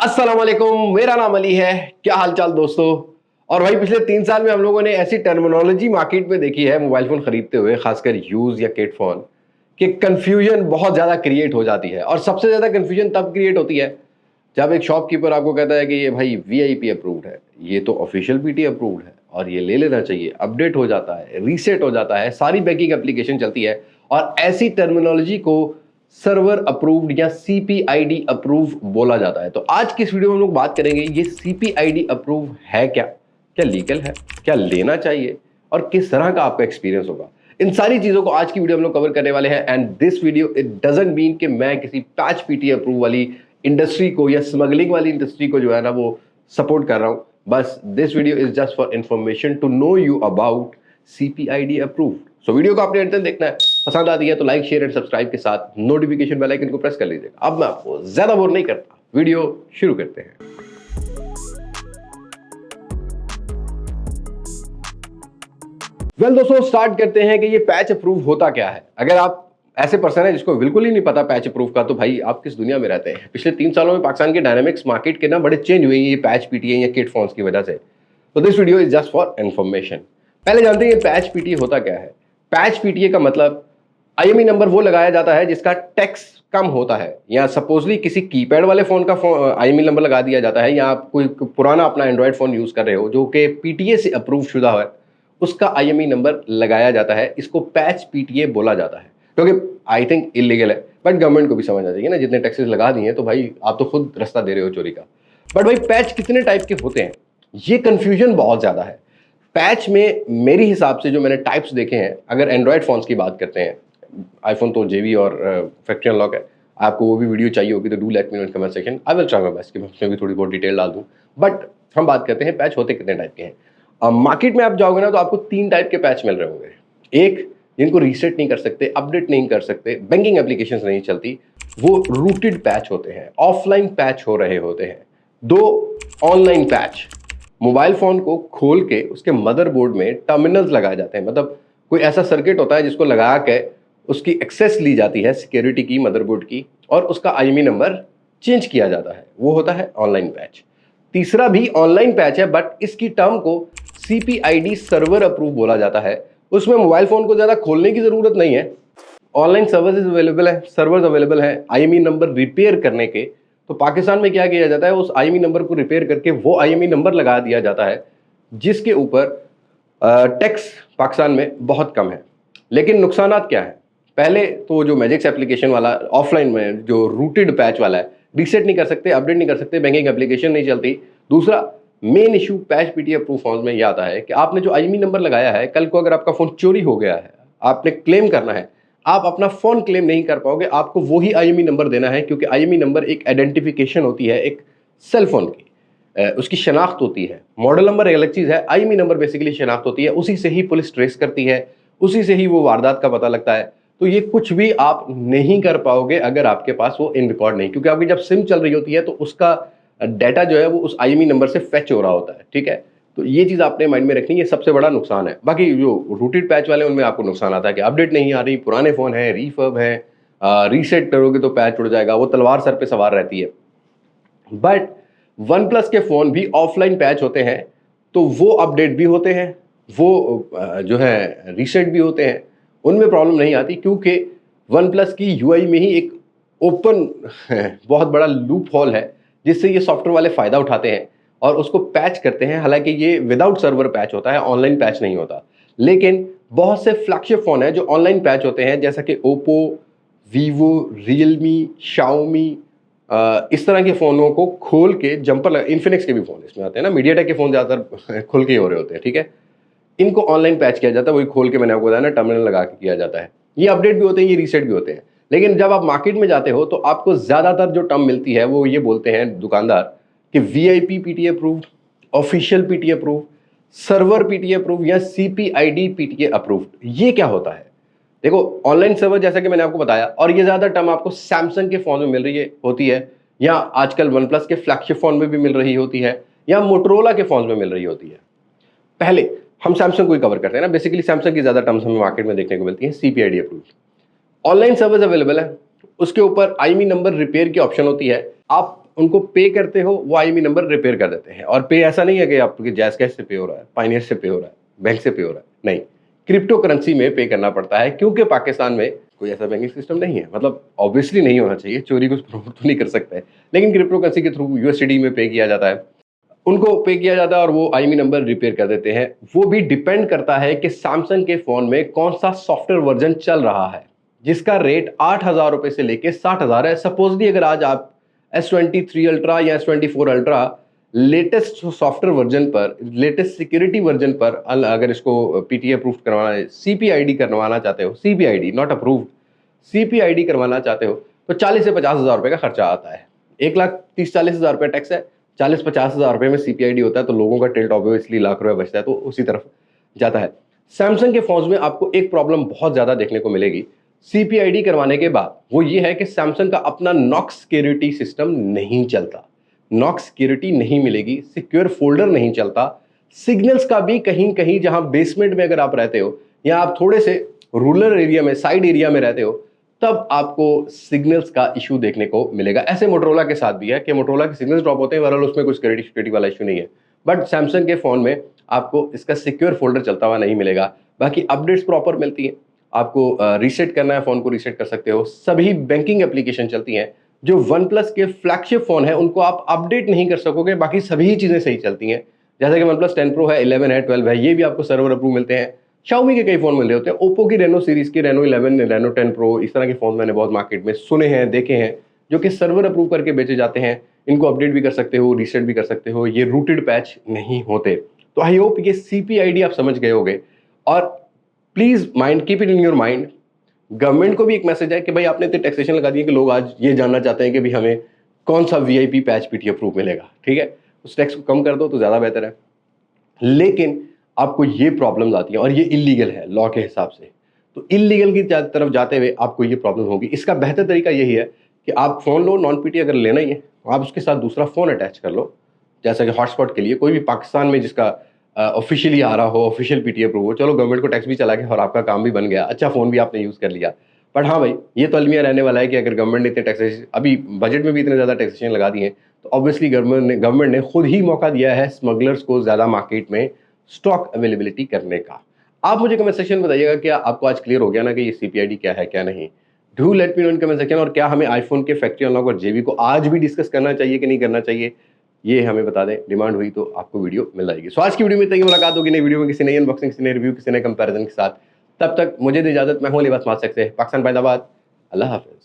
अस्सलाम वालेकुम, मेरा नाम अली है। क्या हालचाल दोस्तों। और भाई पिछले 3 साल में हम लोगों ने ऐसी टर्मिनोलॉजी मार्केट में देखी है मोबाइल फोन खरीदते हुए, खासकर यूज या किट फोन, कि कंफ्यूजन बहुत ज्यादा क्रिएट हो जाती है। और सबसे ज्यादा कंफ्यूजन तब क्रिएट होती है जब एक शॉपकीपर आपको कहता है कि ये भाई वीआईपी अप्रूव्ड है, ये तो ऑफिशियल पीटी अप्रूव्ड है और ये ले लेना चाहिए। अपडेट हो जाता है, रीसेट हो जाता है, सारी बैंकिंग एप्लीकेशन चलती है। और ऐसी टर्मिनोलॉजी को सर्वर अप्रूव्ड या सीपीआईडी अप्रूव बोला जाता है। तो आज की इस वीडियो में हम लोग बात करेंगे ये सीपीआईडी अप्रूव है क्या, क्या लीगल है, क्या लेना चाहिए और किस तरह का आपका एक्सपीरियंस होगा। इन सारी चीजों को आज की वीडियो हम लोग कवर करने वाले हैं। And this video it doesn't mean कि मैं किसी पैच पीटी अप्रूव वाली इंडस्ट्री को या स्मगलिंग वाली इंडस्ट्री को जो है ना वो सपोर्ट कर रहा हूं। बस this video is just for information to know you about CPID approved. So video को आपने अंत तक देखना है। पसंद आती है तो लाइक शेयर एंड सब्सक्राइब के साथ नोटिफिकेशन बेल आइकन को प्रेस कर लीजिएगा। अब मैं आपको ज्यादा बोर नहीं करता, वीडियो शुरू करते हैं। वेल दोस्तों, स्टार्ट करते हैं कि ये पैच अप्रूव होता क्या है। अगर आप ऐसे पर्सन है जिसको बिल्कुल ही नहीं पता पैच अप्रूव का, तो भाई आप किस दुनिया में रहते हैं। पिछले 3 सालों में पाकिस्तान के डायनामिक्स मार्केट के ना बड़े चेंज हुए हैं ये पैच पीटीए या किट फोन्स की वजह से। तो this video is just for information. पहले जानते हैं ये पैच पीटीए होता क्या है। पैच पीटीए का मतलब आईएमई नंबर वो लगाया जाता है जिसका टैक्स कम होता है, या सपोजली किसी कीपैड वाले फोन का आईएमई नंबर लगा दिया जाता है, या आप कोई पुराना अपना एंड्रॉइड फोन यूज कर रहे हो जो कि पीटीए से अप्रूव शुदा है, उसका आईएमई नंबर लगाया जाता है। इसको पैच पीटीए बोला जाता है, क्योंकि आई थिंक इलीगल है, बट गवर्नमेंट को भी समझना चाहिए ना, जितने टैक्सेस लगा दिए तो भाई आप तो खुद रास्ता दे रहे हो चोरी का। बट भाई पैच कितने टाइप के होते हैं, ये कंफ्यूजन बहुत ज्यादा है। पैच में मेरे हिसाब से जो मैंने टाइप्स देखे हैं, अगर एंड्रॉयड फोन्स की बात करते हैं, आईफोन तो जेवी और फैक्ट्री अनलॉक है, आपको वो भी वीडियो चाहिए होगी तो do let me know in comment section, I will try my best कि मैं उसमें भी थोड़ी बहुत डिटेल डाल दूं। बट हम बात करते हैं पैच होते कितने टाइप के हैं। मार्केट में आप जाओगे ना तो आपको 3 टाइप के पैच मिल रहे होंगे। एक, जिनको रीसेट नहीं कर सकते, अपडेट नहीं कर सकते, बैंकिंग एप्लीकेशन नहीं चलती, वो रूटेड पैच होते हैं, ऑफलाइन पैच हो रहे होते हैं। 2, ऑनलाइन पैच, मोबाइल फोन को खोल के उसके मदरबोर्ड में टर्मिनल्स लगाए जाते हैं, मतलब कोई ऐसा सर्किट होता है जिसको लगा के उसकी एक्सेस ली जाती है सिक्योरिटी की, मदरबोर्ड की, और उसका आईएमई नंबर चेंज किया जाता है, वो होता है ऑनलाइन पैच। तीसरा भी ऑनलाइन पैच है, बट इसकी टर्म को सीपीआईडी सर्वर अप्रूव बोला जाता है। उसमें मोबाइल फोन को ज्यादा खोलने की जरूरत नहीं है, ऑनलाइन सर्विसेज अवेलेबल है, सर्वर्स अवेलेबल है आईएमई नंबर रिपेयर करने के। तो पाकिस्तान में क्या किया जाता है, उस आईएमई नंबर को रिपेयर करके वो आईएमई नंबर लगा दिया जाता है जिसके ऊपर टैक्स पाकिस्तान में बहुत कम है। लेकिन नुकसानात क्या है, पहले तो जो मैजिक्स एप्लीकेशन वाला ऑफलाइन में जो रूटेड पैच वाला है, रीसेट नहीं कर सकते, अपडेट नहीं कर सकते, बैंकिंग एप्लीकेशन नहीं चलती। दूसरा main issue patch PT approve phones में यह आता है कि आपने जो आईएमई नंबर लगाया है, कल को अगर आपका फोन चोरी हो गया है, आपने क्लेम करना है, आप अपना फोन क्लेम नहीं कर पाओगे, आपको वही आईएमई नंबर देना है, क्योंकि आईएमई नंबर एक आइडेंटिफिकेशन होती है एक सेल फोन की, उसकी शनाख्त होती है। मॉडल नंबर एक अलग चीज है, आईएमई नंबर बेसिकली शनाख्त होती है, उसी से ही पुलिस ट्रेस करती है, उसी से ही वो वारदात का पता लगता है। तो ये कुछ भी आप नहीं कर पाओगे अगर आपके पास वो इन रिकॉर्ड नहीं, क्योंकि आपकी जब सिम चल रही होती है तो उसका डाटा जो है वो उस आईएमई नंबर से फेच हो रहा होता है, ठीक है। तो ये चीज आपने माइंड में रखनी, ये सबसे बड़ा नुकसान है। बाकी जो रूटेड पैच वाले उनमें आपको नुकसान आता है कि अपडेट नहीं आ रही, पुराने फोन है, रीफर्ब है, रीसेट करोगे तो पैच उड़ जाएगा, वो तलवार सर पे सवार रहती है। बट वन प्लस के फोन भी ऑफलाइन पैच होते हैं, तो वो अपडेट भी होते हैं, वो जो है रीसेट भी होते हैं, उनमें प्रॉब्लम नहीं आती, क्योंकि वन प्लस की यूआई में ही एक ओपन बहुत बड़ा लूप होल है जिससे ये सॉफ्टवेयर वाले फायदा उठाते हैं और उसको पैच करते हैं। हालांकि ये विदाउट सर्वर पैच होता है, ऑनलाइन पैच नहीं होता। लेकिन बहुत से फ्लैगशिप फोन है जो ऑनलाइन पैच होते हैं, जैसा कि ओप्पो, वीवो, रियलमी, शाओमी, इस तरह के फोनों को खोल के जंपर, इन्फिनिक्स के भी फोन इसमें आते हैं ना, मीडियाटेक के फोन ज्यादातर खुल के ही हो रहे होते हैं, ठीक है। इनको ऑनलाइन पैच किया जाता है, वही खोल के मैंने आपको बताया ना, टर्मिनल लगा के किया जाता है। ये अपडेट भी होते हैं, ये रीसेट भी होते हैं। लेकिन जब आप मार्केट में जाते हो तो आपको ज्यादातर जो टर्म मिलती है वो ये बोलते हैं दुकानदार कि VIP PTA approve, official PTA approve, server PTA approve या सीपीआईडी पीटीए अप्रूव्ड। ये क्या होता है? देखो, ऑनलाइन सर्वर जैसा कि मैंने आपको बताया, और ये ज्यादा टर्म आपको सैमसंग के फोन में मिल रही होती है, या आजकल वन प्लस के फ्लैगशिप फोन में भी मिल रही होती है, या मोटरोला के फोन में मिल रही होती है। पहले हम सैमसंग को ही कवर करते हैं ना, बेसिकली सैमसंग की ज्यादा टर्म्स हमें मार्केट में देखने को मिलती है। सीपीआईडी अप्रूव्ड ऑनलाइन सर्विस अवेलेबल है, उसके ऊपर आईएमई नंबर रिपेयर की ऑप्शन होती है। आप उनको पे करते हो वो आईएमई नंबर रिपेयर कर देते हैं। और पे ऐसा नहीं है कि आपके जैज़ कैश से पे हो रहा है, पायनियर से पे हो रहा है, बैंक से पे हो रहा है, नहीं, क्रिप्टो करेंसी में पे करना पड़ता है, क्योंकि पाकिस्तान में कोई ऐसा बैंकिंग सिस्टम नहीं है। मतलब ऑब्वियसली नहीं होना चाहिए, चोरी को प्रमोट तो नहीं कर सकते, लेकिन क्रिप्टो करेंसी के थ्रू यूएसडी में पे किया जाता है, उनको पे किया जाता है और वो आईएमई नंबर रिपेयर कर देते हैं। वो भी डिपेंड करता है कि सैमसंग के फोन में कौन सा सॉफ्टवेयर वर्जन चल रहा है, जिसका रेट 8,000 रुपए से लेके 60,000 है। सपोजली अगर आज आप S23 अल्ट्रा या S24 ultra latest software version पर, लेटेस्ट सिक्योरिटी वर्जन पर अगर इसको पीटीए अप्रूव करवाना है, सीपीआईडी करवाना चाहते हो, सीपीआईडी नॉट अप्रूव्ड, सीपीआईडी करवाना चाहते हो, तो 40 से 50,000 रुपए का खर्चा आता है। 1,30,40,000 रुपए टैक्स है, 40-50,000 रुपए में सीपीआईडी होता है, तो लोगों का टिल्ट ऑब्वियसली लाख रुपए बचता है, तो उसी तरफ जाता है। सैमसंग के फोन्स में आपको एक प्रॉब्लम बहुत ज्यादा देखने को मिलेगी सीपीआईडी करवाने के बाद, वो ये है कि सैमसंग का अपना नॉक्स सिक्योरिटी सिस्टम नहीं चलता, नॉक्स सिक्योरिटी नहीं मिलेगी, सिक्योर फोल्डर नहीं चलता, सिग्नल्स का भी कहीं कहीं, जहां बेसमेंट में अगर आप रहते हो या आप थोड़े से रूरल एरिया में, साइड एरिया में रहते हो, तब आपको सिग्नल्स का इशू देखने को मिलेगा। ऐसे मोटरोला के साथ भी है कि मोटरोला के सिग्नल्स ड्रॉप होते हैं, वरल उसमें कोई सिक्योरिटी वाला इशू नहीं है, बट सैमसंग के फोन में आपको इसका सिक्योर फोल्डर चलता हुआ नहीं मिलेगा। बाकी अपडेट्स प्रॉपर मिलती है, आपको रीसेट करना है फोन को रीसेट कर सकते हो, सभी बैंकिंग एप्लीकेशन चलती हैं। जो वन प्लस के फ्लैगशिप फोन है उनको आप अपडेट नहीं कर सकोगे, बाकी सभी चीजें सही चलती हैं, जैसे कि वन प्लस 10 प्रो है, 11 है, 12 है, ये भी आपको सर्वर अप्रूव मिलते हैं। Xiaomi के कई फोन मिल रहे होते हैं, ओप्पो की रेनो सीरीज के, रेनो 11, रेनो 10 प्रो, इस तरह के फोन मैंने बहुत मार्केट में सुने हैं, देखे हैं, जो कि सर्वर अप्रूव करके बेचे जाते हैं। इनको अपडेट भी कर सकते हो, रीसेट भी कर सकते हो, ये रूटेड पैच नहीं होते। तो आई होप ये सीपीआईडी आप समझ गए होंगे। और please mind, keep it in your mind, government को भी एक मैसेज है कि भाई आपने इतने टैक्सेशन लगा दिए कि लोग आज ये जानना चाहते हैं कि भाई हमें कौन सा वीआईपी पैच पीटी अप्रूव मिलेगा, ठीक है, उस टैक्स को कम कर दो तो ज्यादा बेहतर है। लेकिन आपको ये प्रॉब्लम आती है और ये इलीगल है लॉ के हिसाब से, तो इलीगल की तरफ जाते हुए आपको ये प्रॉब्लम होगी। इसका बेहतर तरीका यही है कि आप फोन लो, नॉन पीटी अगर लेना ही है आप उसके साथ दूसरा फोन अटैच कर लो, जैसा कि हॉटस्पॉट के लिए कोई भी पाकिस्तान में जिसका ऑफिशियली आ रहा हो, ऑफिशियल पीटी अप्रूव हो, चलो गवर्नमेंट को टैक्स भी चला गया और आपका काम भी बन गया, अच्छा फोन भी आपने यूज कर लिया। बट हाँ भाई, ये तो अलमिया रहने वाला है कि अगर गवर्नमेंट ने इतने टैक्सेशन, अभी बजट में भी इतने ज्यादा टैक्सेशन लगा दिए हैं, तो ऑब्वियसली गवर्नमेंट ने खुद ही मौका दिया है स्मगलर्स को ज्यादा मार्केट में स्टॉक अवेलेबिलिटी करने का। आप मुझे कमेंट सेक्शन में बताइएगा कि आपको आज क्लियर हो गया ना कि ये सीपीआईडी क्या है क्या नहीं। Do let me know in comment section. और क्या हमें आईफोन के फैक्ट्री अनलॉक और जेबी को आज भी डिस्कस करना चाहिए कि नहीं करना चाहिए, ये हमें बता दें। डिमांड हुई तो आपको वीडियो मिल जाएगी। सो आज की वीडियो में इतना ही, मुलाकात होगी नई वीडियो में किसी नई अनबॉक्सिंग, किसी नई रिव्यू, किसी नए कंपैरिजन के साथ। तब तक मुझे दे इजाजत, मैं हूं लिबास मास्क से पाकिस्तान, बाय, अल्लाह हाफिज।